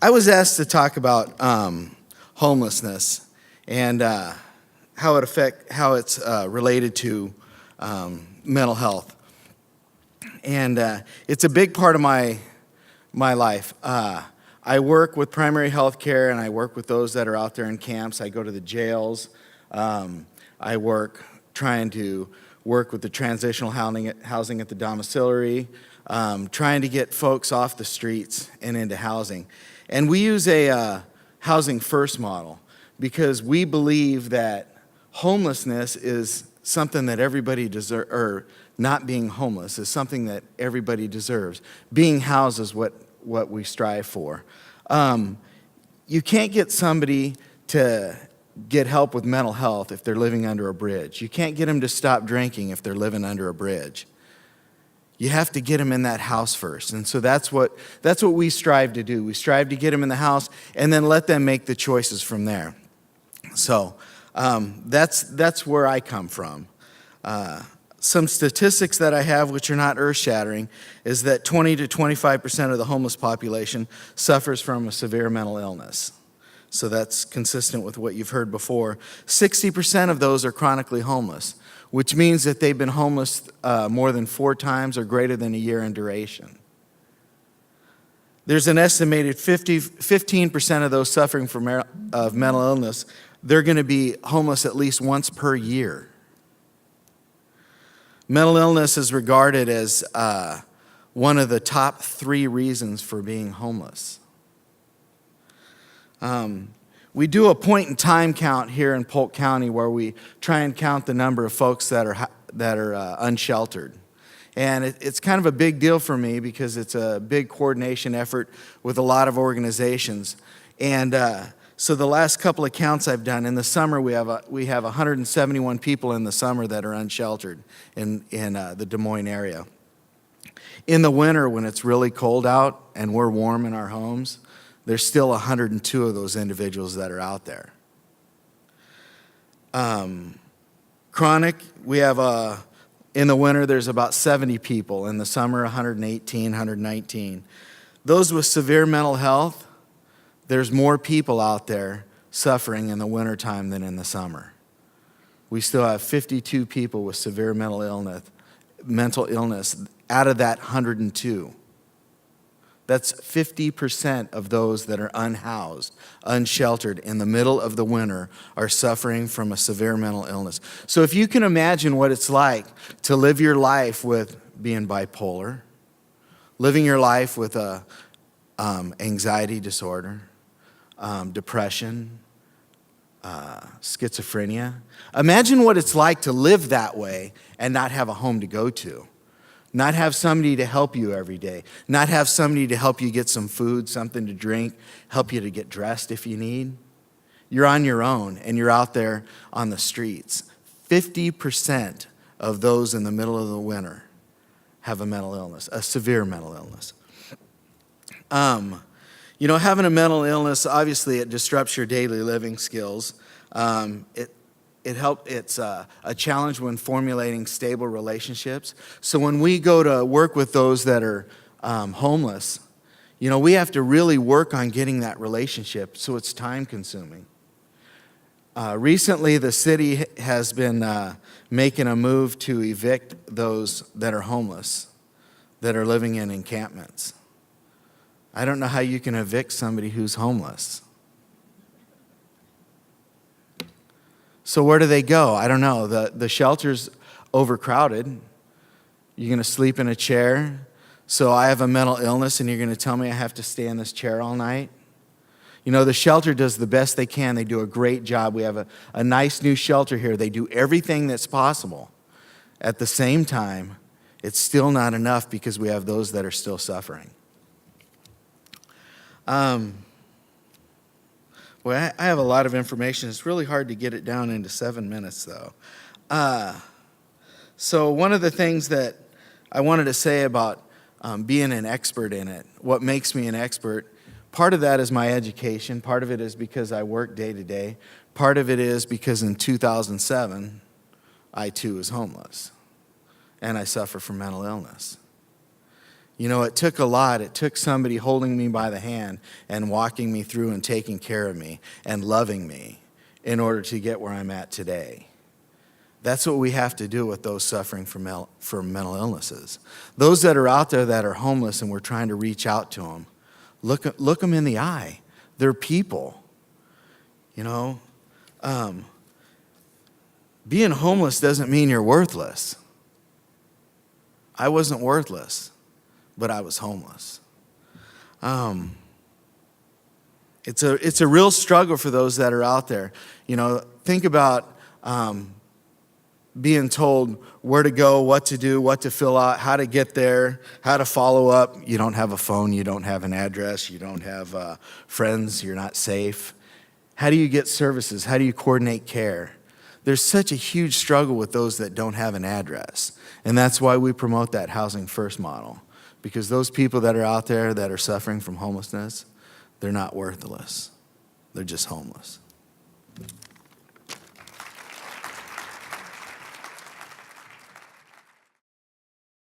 I was asked to talk about homelessness and how it's related to mental health, and it's a big part of my life. I work with primary health care, and I work with those that are out there in camps. I go to the jails. I work trying to work with the transitional housing at the domiciliary, trying to get folks off the streets and into housing. And we use a housing first model because we believe that homelessness is something that everybody deserves, or not being homeless is something that everybody deserves. Being housed is what we strive for. You can't get somebody to get help with mental health if they're living under a bridge. You can't get them to stop drinking if they're living under a bridge. You have to get them in that house first. And so that's what we strive to do. We strive to get them in the house and then let them make the choices from there. So that's where I come from. Some statistics that I have, which are not earth-shattering, is that 20 to 25% of the homeless population suffers from a severe mental illness. So that's consistent with what you've heard before. 60% of those are chronically homeless, which means that they've been homeless more than 4 times or greater than a year in duration. There's an estimated 15% of those suffering from mental illness, they're going to be homeless at least once per year. Mental illness is regarded as one of the top 3 reasons for being homeless. We do a point-in-time count here in Polk County where we try and count the number of folks that are unsheltered. And it's kind of a big deal for me because it's a big coordination effort with a lot of organizations. And so the last couple of counts I've done, in the summer we have 171 people in the summer that are unsheltered in the Des Moines area. In the winter, when it's really cold out and we're warm in our homes, there's still 102 of those individuals that are out there. Chronic, we have in the winter there's about 70 people. In the summer, 118, 119. Those with severe mental health, there's more people out there suffering in the wintertime than in the summer. We still have 52 people with severe mental illness out of that 102. That's 50% of those that are unhoused, unsheltered in the middle of the winter are suffering from a severe mental illness. So if you can imagine what it's like to live your life with being bipolar, living your life with a anxiety disorder, depression, schizophrenia. Imagine what it's like to live that way and not have a home to go to. Not have somebody to help you every day. Not have somebody to help you get some food, something to drink, help you to get dressed if you need. You're on your own and you're out there on the streets. 50% of those in the middle of the winter have a mental illness, a severe mental illness. Having a mental illness, obviously it disrupts your daily living skills. It's a challenge when formulating stable relationships. So when we go to work with those that are homeless, we have to really work on getting that relationship, so it's time consuming. Recently, the city has been making a move to evict those that are homeless, that are living in encampments. I don't know how you can evict somebody who's homeless. So where do they go? I don't know. The shelter's overcrowded. You're going to sleep in a chair. So I have a mental illness and you're going to tell me I have to stay in this chair all night? The shelter does the best they can. They do a great job. We have a nice new shelter here. They do everything that's possible. At the same time, it's still not enough because we have those that are still suffering. Well, I have a lot of information. It's really hard to get it down into 7 minutes, though. So one of the things that I wanted to say about being an expert in it, what makes me an expert, part of that is my education. Part of it is because I work day to day. Part of it is because in 2007, I too was homeless, and I suffer from mental illness. You know, it took a lot. It took somebody holding me by the hand and walking me through and taking care of me and loving me in order to get where I'm at today. That's what we have to do with those suffering from mental illnesses. Those that are out there that are homeless and we're trying to reach out to them, look them in the eye. They're people. You know, being homeless doesn't mean you're worthless. I wasn't worthless, but I was homeless. It's a real struggle for those that are out there. You know, think about being told where to go, what to do, what to fill out, how to get there, how to follow up. You don't have a phone, you don't have an address, you don't have friends, you're not safe. How do you get services? How do you coordinate care? There's such a huge struggle with those that don't have an address. And that's why we promote that Housing First model. Because those people that are out there that are suffering from homelessness, they're not worthless. They're just homeless.